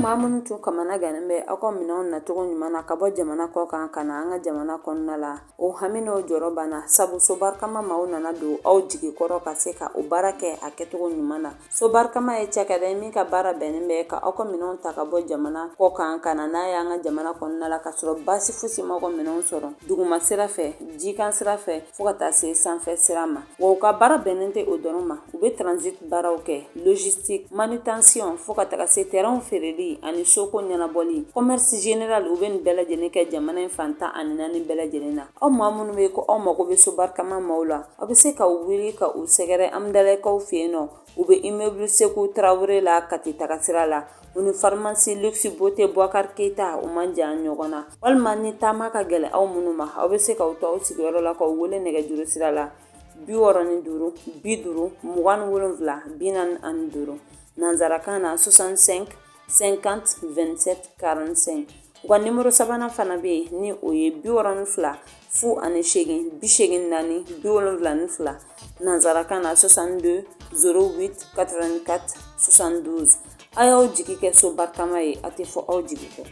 maa minnu tun kamana ganin bɛ aw ka minɛnw nacogo ɲuman na ka bɔ jamana kɔ kan ka na an ka jamana kɔnɔna la o hami n'o jɔrɔ banna sabu so barikama maaw nana don aw jigi kɔrɔ ka se ka o baara kɛ a kɛcogo ɲuman na. So barikama ye cakɛda ye min ka baara bɛnnen bɛ ka aw ka minɛnw ta ka bɔ jamana kɔ kan ka na n'a ye an ka jamana kɔnɔna la ka sɔrɔ baasi fosi ma aw ka minɛnw sɔrɔ duguma sira fɛ jikan sira fɛ fo ka taa se sanfɛ sira ma. Wa u ka baara bɛnnen tɛ o dɔrɔn ma, u bɛ transit baaraw kɛ, logistique, manutention fo ka taga se terrain feereli ani soko ɲɛnabɔli, commerce général u bɛ nin bɛɛ lajɛlen kɛ jamana in fan 14 bɛɛ lajɛlen na. Aw maa minnu bɛ ko aw mago bɛ so barikama maaw la, aw bɛ se ka u wuli ka u sɛgɛrɛ Amdalaikaw fɛ yen nɔ. U bɛ immeuble Seku Tarawele la Kati taga sira la. U ni pharmacie Luxe Beauté Bouakar Keita u man jan ɲɔgɔn na. Walima ni taama ka gɛlɛn aw minnu ma, aw bɛ se ka u to aw sigiyɔrɔ la ka u wele nɛgɛjuru sira la 65 50 27 45 nanzarakan na 65 50 27 45. U ka nimero sabanan fana bɛ yen ni o ye 62 08 84 72 nanzarakan na 62 08 84 72. A y'aw jigi kɛ so barikama ye, a tɛ fɔ aw jigi kɔ.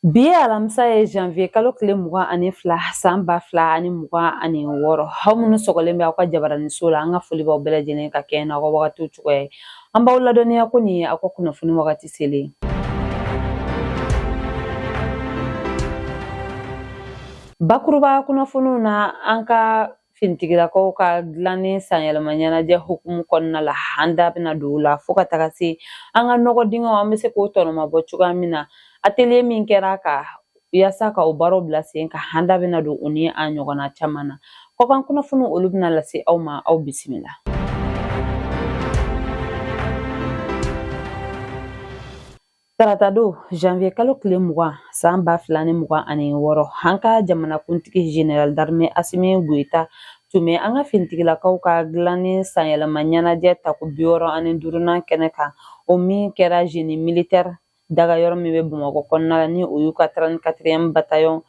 Bi ye alamisa ye janvier kalo tile 22 san 2026. Aw minnu sɔgɔlen bɛ aw ka jabaraniso la, an ka foli b'aw bɛɛ lajɛlen ka kɛ n'aw ka wagatiw cogoya ye. An b'aw ladɔnniya ko nin ye aw ka kunnafoni wagati selen. Bakuruba kunnafoniw na an ka finitigilakaw ka dilanni sanyɛlɛma ɲɛnajɛ hukumu kɔnɔna la, an da bɛna don o la fo ka taga se an ka nɔgɔ dingɛw an bɛ se k'o tɔnɔmabɔ cogoya min na. Atelier min kɛra ka yaasa ka o baaraw bila sen ka an da bɛna don o ni a ɲɔgɔnna caman na. Kɔkan kunnafoni olu bɛna lase aw ma, aw bisimila. Tarata don janvier kalo tile 20 san 2026 an ka jamanakuntigi général d'armée Asimi Goita tun bɛ an ka finitigilakaw ka dilanni sanyɛlɛma ɲɛnajɛ tako 65nan kɛnɛ kan. O min kɛra génie militaire dagayɔrɔ min bɛ Bamakɔ kɔnɔna la ni o y'u ka 34e bataillon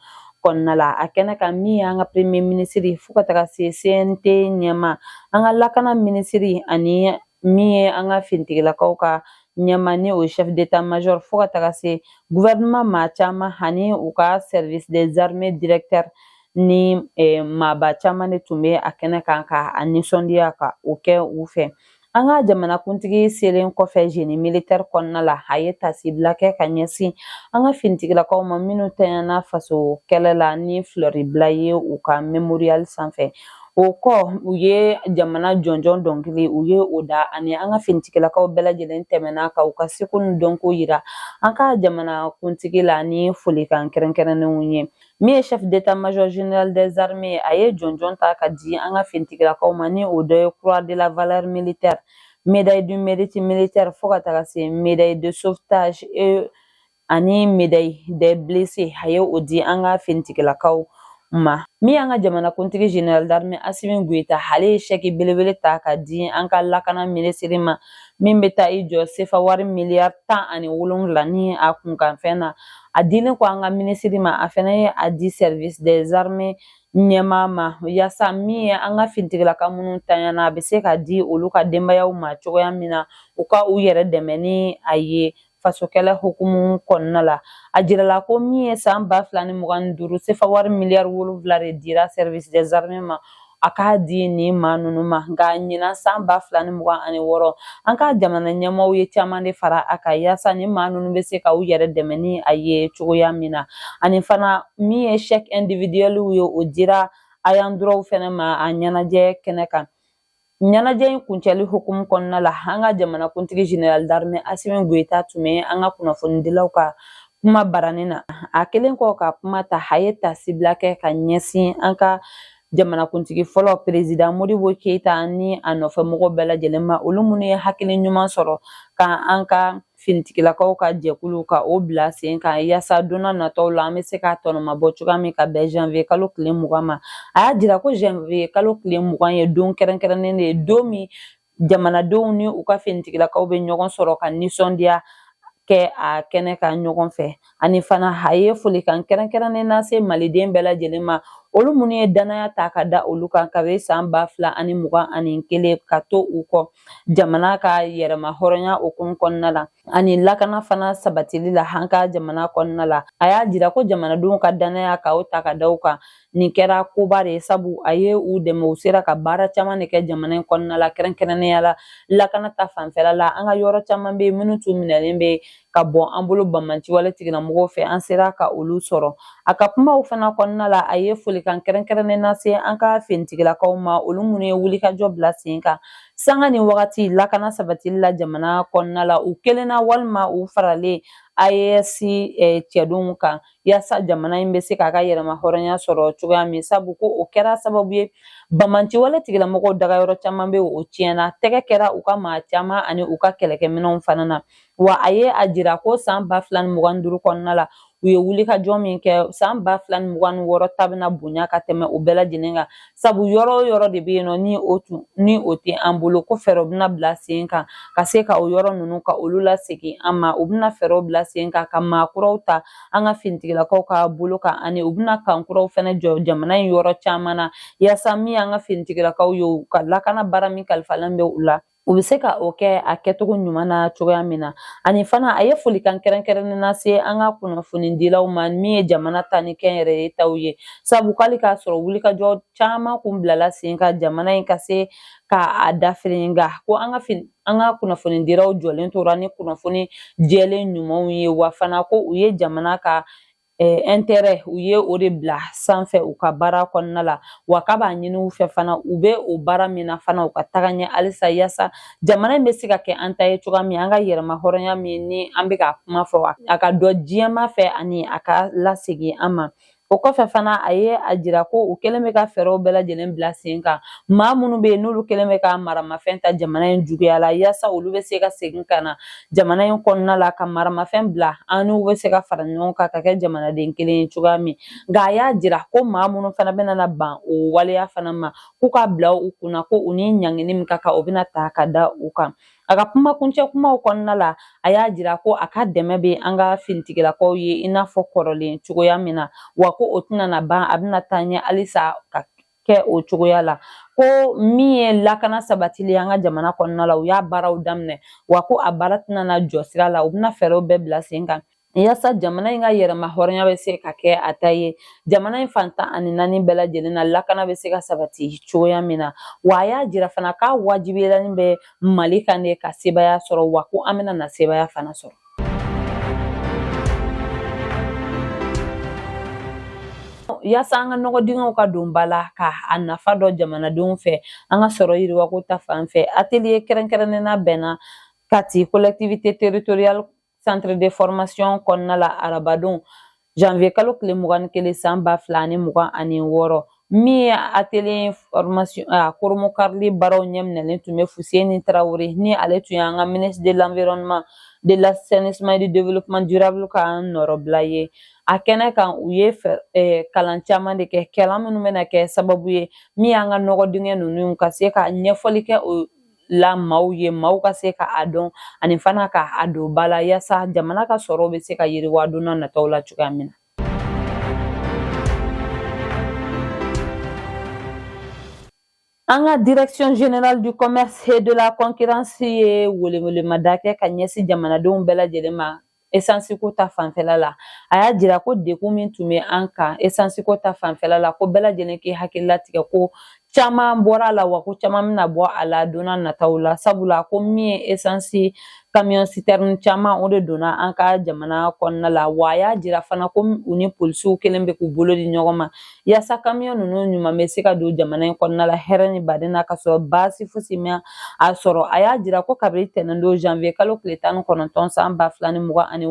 kɔnɔna la. A kɛnɛ kan min ye an ka premier ministre fo ka taga se CNT ɲɛma, an ka lakana ministre ani min ye an ka finitigilakaw ka ɲɛma ni o chef d'état major fo ka taga se gouvernement maa caman ani u ka service des armées directeur ni maaba caman de tun bɛ a kɛnɛ kan ka a nisɔndiya ka o kɛ u fɛ. An ka jamanakuntigi selen kɔfɛ génie militaire kɔnɔna la, a ye tasibila kɛ ka ɲɛsin an ka finitigilakaw ma minnu tɛɲɛna faso kɛlɛ la ni fleur ye u ka mémorial sanfɛ. O kɔ u ye jamana jɔnjɔn dɔnkili u ye o da ani an ka finitigilakaw bɛɛ lajɛlen tɛmɛna ka u ka seko ni dɔnko yira an ka jamanakuntigi la ni folikan kɛrɛnkɛrɛnnenw ye. Min ye chef d'état major général des armées a ye jɔnjɔn ta ka di an ka finitigilakaw ma ni o dɔ ye croix de la valeur militaire, médaille du mérite militaire fo ka taga se médaille de sauvetage ani médaille des blessés. A ye o di an ka finitigilakaw ma. Min an ka jamanakuntigi général d'armée Asimi Goita ale ye chèque belebele ta ka di an ka lakana ministre ma min bɛ taa i jɔ sefa wari miliyari 17 ni a kunkanfɛn na. A dilen ko an ka ministre ma, a fana ye a di service des armées ɲɛmaa ma yaasa min ye an ka finitigilaka minnu tanyana a bɛ se ka di olu ka denbayaw ma cogoya min na u ka u yɛrɛ dɛmɛ ni a ye fasokɛlɛ hukumu kɔnɔna la. A jirala ko min ye san 2025 sefa wari miliyari 7 de dira service des armées ma, a k'a di nin maa ninnu ma. Nka ɲinan san 2026 an ka jamana ɲɛmaaw ye caman de fara a kan yaasa nin maa ninnu bɛ se ka u yɛrɛ dɛmɛ ni a ye cogoya min na. Ani fana min ye chèque individuel ye o dira a y'an dɔrɔnw fɛnɛ ma a ɲɛnajɛ kɛnɛ kan. Ɲɛnajɛ in kuncɛli hukumu kɔnɔna la, an ka jamanakuntigi général d'armée Asimi Goita tun bɛ an ka kunnafonidilaw ka kuma baranin na. A kelen kɔ ka kuma ta, a ye tasibila kɛ ka ɲɛsin an ka jamanakuntigi fɔlɔ président Modibo Keita ni a nɔfɛmɔgɔw bɛɛ lajɛlen ma, olu minnu ye hakili ɲuman sɔrɔ ka an ka finitigilakaw ka jɛkulu ka o bila sen kan yaasa donna nataw la an bɛ se ka tɔnɔmabɔ cogoya min ka bɛn janvier kalo tile 20 ma. A y'a jira ko janvier kalo tile 20 ye don kɛrɛnkɛrɛnnen de ye, don min jamanadenw ni u ka finitigilakaw bɛ ɲɔgɔn sɔrɔ ka nisɔndiya kɛ a kɛnɛ kan ɲɔgɔn fɛ. Ani fana a ye folikan kɛrɛnkɛrɛnnen lase maliden bɛɛ lajɛlen ma olu minnu ye danaya ta ka da olu kan kabe san 2021 ka to u kɔ jamana ka yɛrɛma hɔrɔnya okumu kɔnɔna la ani lakana fana sabatili la an ka jamana kɔnɔna la. A y'a jira ko jamanadenw ka danaya ka o ta ka da u kan. Nin kɛra koba de sabu a ye u dɛmɛ u sera ka baara caman de kɛ jamana in kɔnɔna la kɛrɛnkɛrɛnnenya la lakana ta fanfɛla la. An ka yɔrɔ caman bɛ minnu tun minɛlen bɛ ka bɔ an bolo Banmanci wale tigilamɔgɔw fɛ an sera ka olu sɔrɔ. A ka kumaw fana kɔnɔna la a ye folikan kɛrɛnkɛrɛnnen lase an ka finitigilakaw ma olu minnu ye wulikajɔ bila sen kan sanga ni wagati lakana sabatili la jamana kɔnɔna la u kelenna walima u faralen AES cɛdenw kan yaasa jamana in bɛ se k'a ka yɛrɛma hɔrɔnya sɔrɔ cogoya min sabu ko o kɛra sababu ye Banmanci wale tigilamɔgɔw dagayɔrɔ caman bɛ o tiɲɛna tɛgɛ kɛra u ka maa caman ani u ka kɛlɛkɛminɛnw fana na wa a ye a jira ko san 2025 kɔnɔna la u ye wulikajɔ min kɛ san 2026 ta bɛna bonya ka tɛmɛ o bɛɛ lajɛlen kan sabu yɔrɔ o yɔrɔ de bɛ yen nɔ ni o tɛ an bolo ko fɛɛrɛw bɛna bila sen kan ka se ka o yɔrɔ ninnu ka olu lasegin an ma u bɛna fɛɛrɛw bila sen kan ka maakuraw ta an ka finitigilakaw ka bolo kan ani u bɛna kankuraw fana jɔ jamana in yɔrɔ caman na yaasa min an ka finitigilakaw ye u ka lakana baara min kalifalen bɛ u la u bɛ se ka o kɛ a kɛcogo ɲuman na cogoya min na ani fana a ye folikan kɛrɛnkɛrɛnnen lase an ka kunnafonidilaw ma min ye jamana ta ni kɛnyɛrɛye taw ye sabu k'ale k'a sɔrɔ wulikajɔ caman kun bilala sen ka jamana in ka se k'a dafiri nka ko an ka kunnafonidilaw jɔlen tora ni kunnafoni jɛlen ɲumanw ye wa fana ko u ye jamana ka intérêt u ye o de bila sanfɛ u ka baara kɔnɔna la wa k'a b'a ɲini u fɛ fana u bɛ o baara min na fana u ka taga ɲɛ halisa yaasa jamana in bɛ se ka kɛ an ta ye cogoya min an ka yɛrɛma hɔrɔnya min ni an bɛ ka kuma fɔ a ka dɔ diɲɛma fɛ ani a ka lasegin an ma. O kɔfɛ fana a ye a jira ko u kɛlen bɛ ka fɛɛrɛw bɛɛ lajɛlen bila sen kan maa minnu bɛ yen n'olu kɛlen bɛ ka maramafɛn ta jamana in juguya la yaasa olu bɛ se ka segin ka na jamana in kɔnɔna la ka maramafɛn bila an n'u bɛ se ka fara ɲɔgɔn kan ka kɛ jamanaden kelen ye cogoya min nka a y'a jira ko maa minnu fana bɛna ban o waleya fana ma k'u ka bila u kunna ko u ni ɲangini min ka kan o bɛna ta ka da u kan. A ka kumakuncɛ kumaw kɔnɔna la a y'a jira ko a ka dɛmɛ bɛ an ka finitigilakaw ye i n'a fɔ kɔrɔlen cogoya min na wa ko o tɛna na ban a bɛna taa ɲɛ halisa ka kɛ o cogoya la ko min ye lakana sabatili an ka jamana kɔnɔna la u y'a baaraw daminɛ wa ko a baara tɛna na jɔ sira la u bɛna fɛɛrɛw bɛɛ bila sen kan yaasa jamana in ka yɛrɛma hɔrɔnya bɛ se ka kɛ a ta ye jamana in fan 14 bɛɛ lajɛlen na lakana bɛ se ka sabati cogoya min na wa a y'a jira fana k'a wajibiyalen bɛ Mali kan de ka sebaya sɔrɔ wa ko an bɛna na sebaya fana sɔrɔ. Yaasa an ka nɔgɔdingɛw ka don ba la ka a nafa dɔ jamanadenw fɛ an ka sɔrɔ yiriwako ta fan fɛ atelier kɛrɛnkɛrɛnnena bɛnna Kati collectivité territoriale centre de formation kɔnɔna la arabadon janvier kalo tile 21 san 2026 min ye atelier formation koromo karili baaraw ɲɛminɛlen tun bɛ Fuseni Tarawele ni ale tun ye an ka ministre de l'environnement de l'assainissement et du développement durable ka nɔrɔbila ye a kɛnɛ kan u ye kalan caman de kɛ kalan minnu bɛna kɛ sababu ye min y'an ka nɔgɔdingɛ ninnu ka se ka ɲɛfɔli kɛ o la maaw ye maaw ka se ka a dɔn ani fana ka a don ba la yaasa jamana ka sɔrɔ bɛ se ka yiriwa don n'a nataw la cogoya min na. An ka direction générale du commerce et de la concurrence ye welewelemada kɛ ka ɲɛsin jamanadenw bɛɛ lajɛlen ma essence ko ta fanfɛla la a y'a jira ko degun min tun bɛ an kan essence ko ta fanfɛla la ko bɛɛ lajɛlen k'i hakili latigɛ ko caman bɔra a la wa ko caman bɛna bɔ a la don n'a nataw la sabula ko min ye essence camion citerne caman o de donna an ka jamana kɔnɔna la wa a y'a jira fana ko u ni polisiw kelen bɛ k'u bolo di ɲɔgɔn ma yaasa camion ninnu ɲuman bɛ se ka don jamana in kɔnɔna la hɛrɛ ni baden na ka sɔrɔ baasi fosi ma a sɔrɔ a y'a jira ko kabini tɛnɛndon janvier kalo tile 19 san 2026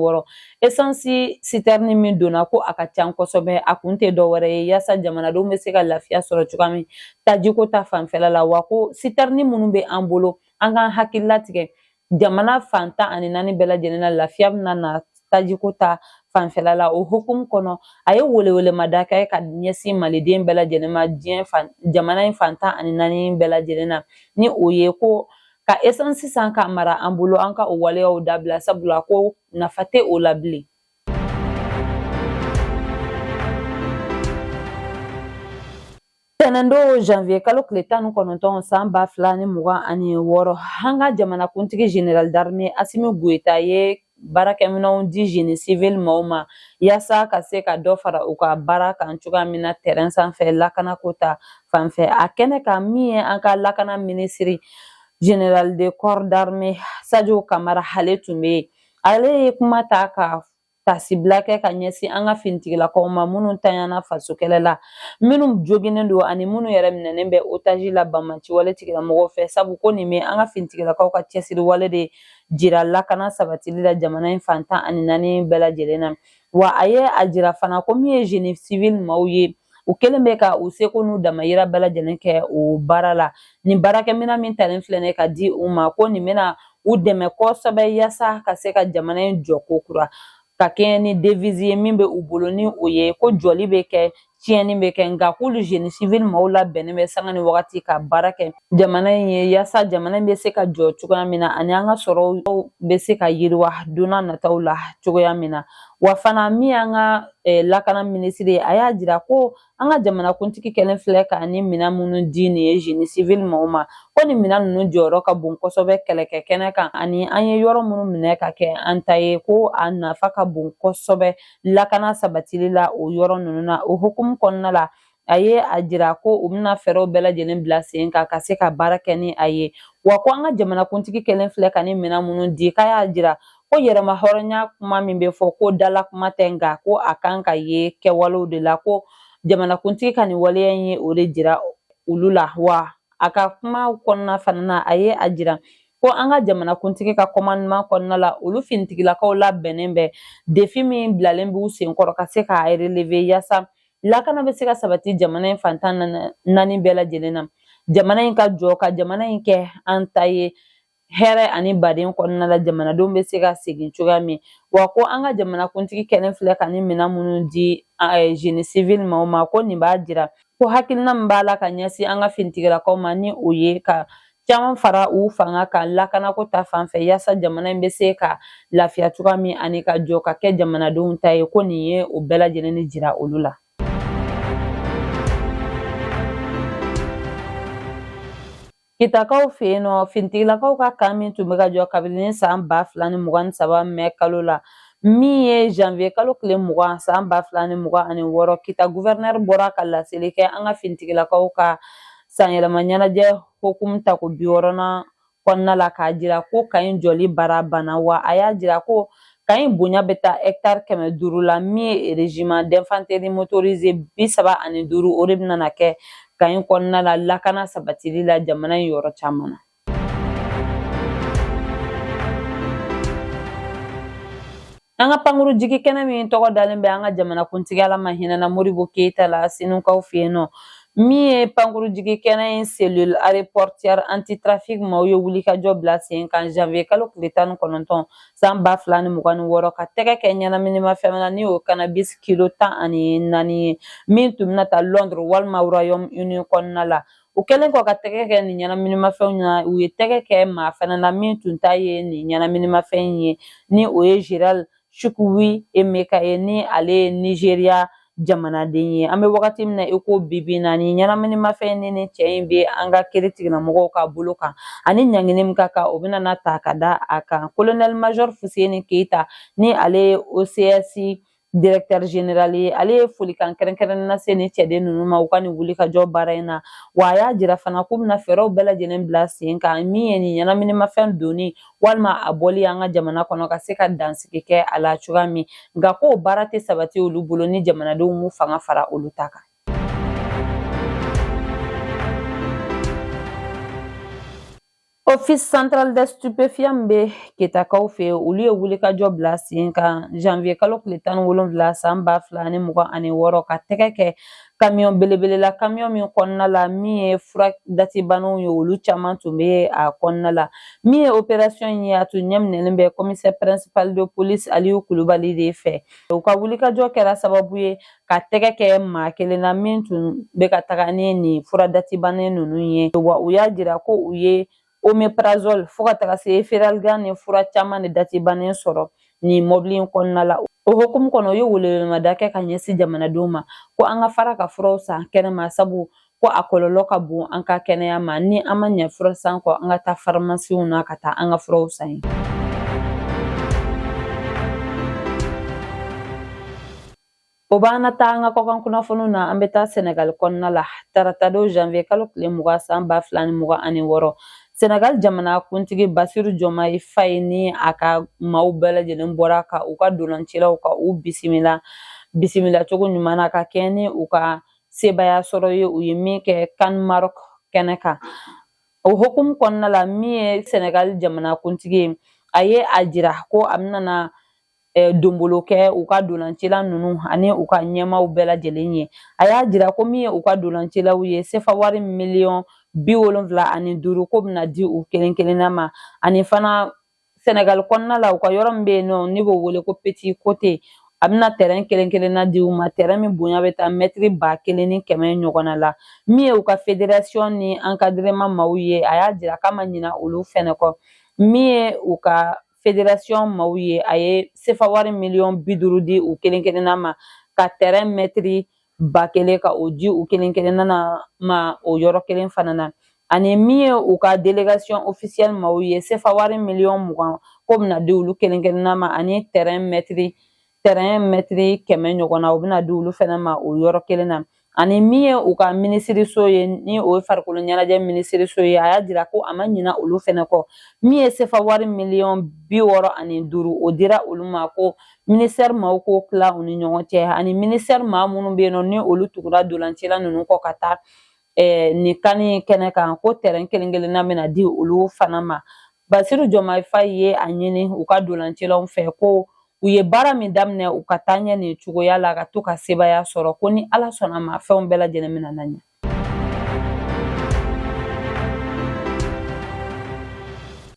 essence citerne min donna ko a ka ca kosɛbɛ a kun tɛ dɔwɛrɛ ye yaasa jamanadenw bɛ se ka lafiya sɔrɔ cogoya min tajiko ta fanfɛla la wa ko citerne minnu bɛ an bolo an k'an hakili latigɛ jamana fan 14 bɛɛ lajɛlen na lafiya bɛna na tajiko ta fanfɛla la o hukumu kɔnɔ a ye welewelemada kɛ ka ɲɛsin maliden bɛɛ lajɛlen ma jamana in fan 14 bɛɛ lajɛlen na ni o ye ko ka essence san ka mara an bolo an ka o waleyaw dabila sabula ko nafa tɛ o la bilen. Tɛnɛndo janvier kalo tile 19 san 2026 an ka jamanakuntigi general d'armée Asimi Goita ye baarakɛminɛnw di génie civil maaw ma yaasa ka se ka dɔ fara u ka baara kan cogoya min na terrain sanfɛ lakanako ta fanfɛ. A kɛnɛ kan min ye an ka lakana minisiri général de corps d'armée Sadio Kamara ale tun bɛ yen. Ale ye kuma ta ka tasibila kɛ ka ɲɛsin an ka finitigilakaw ma minnu tanyana faso kɛlɛ la, minnu joginen don ani minnu yɛrɛ minɛnen bɛ otaji la Banmanci wale tigilamɔgɔw fɛ. Sabu ko nin bɛ an ka finitigilakaw ka cɛsiri wale de jira lakana sabatili la jamana in fantan ani 4 bɛɛ lajɛlen na. Wa a ye a jira fana ko min ye génie civil maaw ye u kɛlen bɛ ka u seko n'u damayira bɛɛ lajɛlen kɛ o baara la. Nin baarakɛminɛn min talen filɛ nin ka di u ma ko nin bɛna u dɛmɛ kosɛbɛ yaasa ka se ka jamana in jɔ ko kura ka kɛ ni devise ye min bɛ u bolo ni o ye ko jɔli bɛ kɛ tiɲɛni bɛ kɛ nka k'olu génie civil maaw labɛnnen bɛ sanga ni wagati ka baara kɛ jamana in ye yaasa jamana in bɛ se ka jɔ cogoya min na ani an ka sɔrɔw bɛ se ka yiriwa donna nataw la cogoya min na. Wa fana min an ka lakana minisiri a y'a jira ko an ka jamanakuntigi kɛlen filɛ ka ni minɛn minnu di nin ye génie civil maaw ma ko nin minɛn ninnu jɔyɔrɔ ka bon kosɛbɛ kɛlɛkɛ kɛnɛ kan ani an ye yɔrɔ minnu minɛ ka kɛ an ta ye ko a nafa ka bon kosɛbɛ lakana sabatili la o yɔrɔ ninnu na. O hukumu kɔnɔna la a ye a jira ko u bɛna fɛɛrɛw bɛɛ lajɛlen bila sen kan ka se ka baara kɛ ni a ye. Wa ko an ka jamanakuntigi kɛlen filɛ ka ni minɛn minnu di k'a y'a jira ko yɛrɛma hɔrɔnya kuma min bɛ fɔ ko dala kuma tɛ nka ko a kan ka ye kɛwalew de la ko jamanakuntigi ka nin waleya in ye o de jira olu la. Wa a ka kuma kɔnɔna fana na a ye a jira ko an ka jamanakuntigi ka commandement kɔnɔna la olu finitigilakaw labɛnnen bɛ défi min bilalen b'u senkɔrɔ ka se k'a relever yaasa lakana bɛ se ka sabati jamana in fantan 4 bɛɛ lajɛlen na. Jamana in ka jɔ ka jamana in kɛ an ta ye hɛrɛ ani baden kɔnɔna la jamanadenw bɛ se ka segin cogoya min. Wa ko an ka jamanakuntigi kɛlen filɛ ka ni minɛn minnu di génie civil maaw ma ko nin b'a jira ko hakilina min b'a la ka ɲɛsin an ka finitigilakaw ma ni o ye ka caman fara u fanga kan lakanako ta fanfɛ yaasa jamana in bɛ se ka lafiya cogoya min ani ka jɔ ka kɛ jamanadenw ta ye ko nin ye o bɛɛ lajɛlen de jira olu la. Kitakaw fɛ yen nɔ finitigilakaw ka kan min tun bɛ ka jɔ kabini san 2023 mɛn kalo la min ye janvier kalo tile 20 san 2026 kita gouverneur bɔra ka laseli kɛ an ka finitigilakaw ka sanyɛlɛma ɲɛnajɛ hukumu ta ko 60nan kɔnɔna la k'a jira ko Kayi jɔli baara banna. Wa a y'a jira ko Kayi bonya bɛ taa hectare 500 la min ye régiment d'infanterie motorisé 35 o de bɛna kɛ Kayi kɔnɔna la lakana sabatili la jamana in yɔrɔ caman na. An ka pankuru jigi kɛnɛ min tɔgɔ dalen bɛ an ka jamanakuntigi Ala ma hinɛna Modibo Keyita la Sinukaw fɛ yen nɔ min ye pankuru jigi kɛnɛ in cellule aéroportière anti-trafic maaw ye wulikajɔ bila sen kan janvier kalo tile 19 san 2026 ka tɛgɛ kɛ ɲɛnaminimafɛn na ni o cannabis kilo 14 ye min tun bɛna taa Londres walima Royaume-Uni kɔnɔna la. U kɛlen kɔ ka tɛgɛ kɛ nin ɲɛnaminimafɛnw na u ye tɛgɛ kɛ maa fana na min tun ta ye nin ɲɛnaminimafɛn ye ni o ye Gerald Chukwui Emeka ye ni ale ye Nigeria jamanaden ye. An bɛ wagati min na i ko bibi na ni ɲɛnaminimafɛn ni cɛ in bɛ an ka kiiritigɛlamɔgɔw ka bolo kan ani ɲangini min ka kan o bɛna na ta ka da a kan. Colonel Major Fuseni Keyita ni ale ye OCS directeur général ye ale ye folikan kɛrɛnkɛrɛnnen lase ni cɛden ninnu ma u ka nin wulikajɔ baara in na. Wa a y'a jira fana k'u bɛna fɛɛrɛw bɛɛ lajɛlen bila sen kan min ye nin ɲɛnaminimafɛn donni walima a bɔli an ka jamana kɔnɔ ka se ka dansigi kɛ a la cogoya min nka k'o baara tɛ sabati olu bolo ni jamanadenw m'u fanga fara olu ta kan. Office central des stupéfiants bɛ Ketakaw fɛ olu ye wulikajɔ bila sen kan janvier kalo tile 17 san 2026 ka tɛgɛ kɛ camion belebele camion min kɔnɔna la min ye fura datibanaw ye olu caman tun bɛ a kɔnɔna la min ye opération in ye a tun ɲɛminɛlen bɛ commissaire principal de police Aliyu Kulubali de fɛ. U ka wulikajɔ kɛra sababu ye ka tɛgɛ kɛ maa kelen na min tun bɛ ka taga ni nin fura datibana ninnu ye. Wa u y'a jira ko u ye omeprazole fo ka taga se Feralgan ni fura caman de datibannen sɔrɔ nin mɔbili in kɔnɔna la. O hukumu kɔnɔ u ye welewelemada kɛ ka ɲɛsin jamanadenw ma ko an ka fara ka furaw san kɛnɛma sabu ko a kɔlɔlɔ ka bon an ka kɛnɛya ma ni an ma ɲɛ fura san kɔ an ka taa farimasiw na ka taa an ka furaw san ye. O b'an na taa an ka kɔkan kunnafoniw na an bɛ taa Senegal kɔnɔna la tarata don janvier kalo tile 20 san 2026 Senegal jamana kuntigi Basiru Diomaye Faye ni a ka maaw bɛɛ lajɛlen bɔra ka u ka dolancilaw ka u bisimila cogo ɲuman na ka kɛɲɛ ni u ka sebaya sɔrɔ ye u ye min kɛ CAN Maroc kɛnɛ kan. O hokumu kɔnɔna la min ye Senegal jamana kuntigi ye a ye a jira ko a bɛna donbolo kɛ u ka dolancila ninnu ani u ka ɲɛmaw bɛɛ lajɛlen ye. A y'a jira ko min ye u ka dolancilaw ye sefa wari miliyɔn 75 ko bɛna di u kelen kelenna ma ani fana Senegal kɔnɔna la u ka yɔrɔ min bɛ yen nɔ ni b'o wele ko Petit Côté a bɛna terrain kelen kelenna di u ma terrain min bonya bɛ taa mètre 1100 ɲɔgɔnna la min ye u ka fédération ni encadrement maaw ye a y'a jira k'a ma ɲina olu fɛnɛ kɔ min ye u ka fédération maaw ye a ye sefa wari miliyɔn 50 di u kelen kelenna ma ka terrain mètre 1000 ka o di u kelen kelenna ma o yɔrɔ kelen fana na ani min ye u ka délégation officielle maaw ye sefa wari miliyɔn 20 ko bɛna di olu kelen kelenna ma ani terrain mètre 100 ɲɔgɔnna o bɛna di olu fana ma o yɔrɔ kelen na ani min ye u ka minisiriso ye ni o ye farikolo ɲɛnajɛ minisiriso ye a y'a jira ko a ma ɲina olu fana kɔ min ye sefa wari miliyɔn 65 o dira olu ma ko ministère maaw k'o tila u ni ɲɔgɔn cɛ ani ministère maa minnu bɛ yen nɔ ni olu tugura dolancila ninnu kɔ ka taa nin kani kɛnɛ kan ko terrain kelen kelenna bɛna di olu fana ma. Basiru Diomaye Faye ye a ɲini u ka dolancilaw fɛ ko u ye baara min daminɛ u ka taa ɲɛ nin cogoya la ka to ka sebaya sɔrɔ ko ni Ala sɔnna ma fɛnw bɛɛ lajɛlen bɛna na ɲɛ.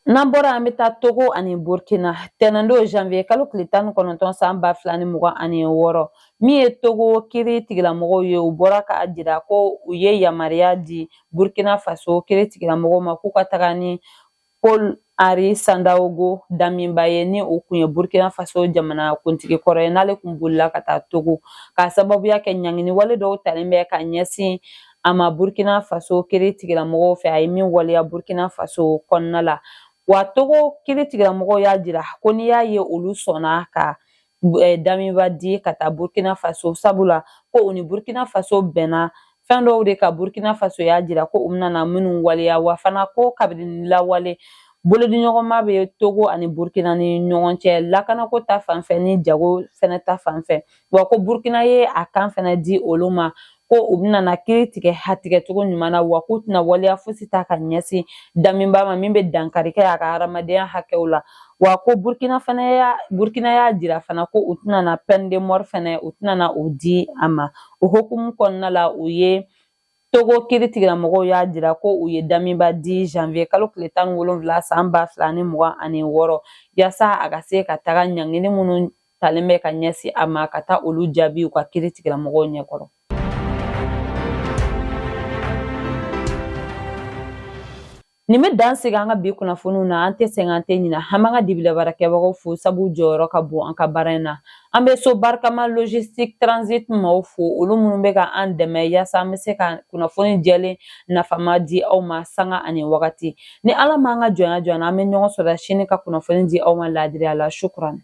N'an bɔra an bɛ taa Togo ani Burkina tɛnɛndon janvier kalo tile 19 san 2026 min ye Togo kiiri tigilamɔgɔw ye u bɔra k'a jira ko u ye yamaruya di Burkina Faso kiiri tigilamɔgɔw ma k'u ka taga ni Paul Henri Sandaogo Daminba ye ni o kun ye Burkina Faso jamana kuntigi kɔrɔ ye n'ale kun bolila ka taa Togo k'a sababuya kɛ ɲangini wale dɔw talen bɛ ka ɲɛsin a ma Burkina Faso kiiri tigilamɔgɔw fɛ a ye min waleya Burkina Faso kɔnɔna la wa Togo kiiri tigilamɔgɔw y'a jira ko n'i y'a ye olu sɔnna ka Daminba di ka taa Burkina Faso sabula ko u ni Burkina Faso bɛnna fɛn dɔw de ka Burkina Faso y'a jira ko u bɛna minnu waleya wa fana ko kabini lawale bolodiɲɔgɔnma bɛ Togo ani Burkina ni ɲɔgɔn cɛ lakanako ta fanfɛ ni jago fɛnɛ ta fanfɛ wa ko Burkina ye a kan fɛnɛ di olu ma ko u bɛna kiiri tigɛ hatigɛcogo ɲuman na wa k'u tɛna waleya fosi ta ka ɲɛsin Daminba ma min bɛ dankari kɛ a ka hadamadenya hakɛw la wa ko Burkina y'a jira fana ko u tɛna peine de mort fɛnɛ u tɛna o di a ma o hokumu kɔnɔna la u ye Togo kiiri tigilamɔgɔw y'a jira ko u ye Daminba di janvier kalo tile 17 san 2026 yaasa a ka se ka taga ɲangini minnu talen bɛ ka ɲɛsin a ma ka taa olu jaabi u ka kiiri tigilamɔgɔw ɲɛkɔrɔ. Nin bɛ dan sigi an ka bi kunnafoniw na an tɛ sɛgɛn an tɛ ɲinɛ an b'an ka dibilabarakɛbagaw fo sabu jɔyɔrɔ ka bon an ka baara in na an bɛ so barikama logistique transit maaw fo olu minnu bɛ ka an dɛmɛ yaasa an bɛ se ka kunnafoni jɛlen nafama di aw ma sanga ani wagati ni Ala m'an ka jɔnya an bɛ ɲɔgɔn sɔrɔ sini ka kunnafoni di aw ma laadiriya la shukran.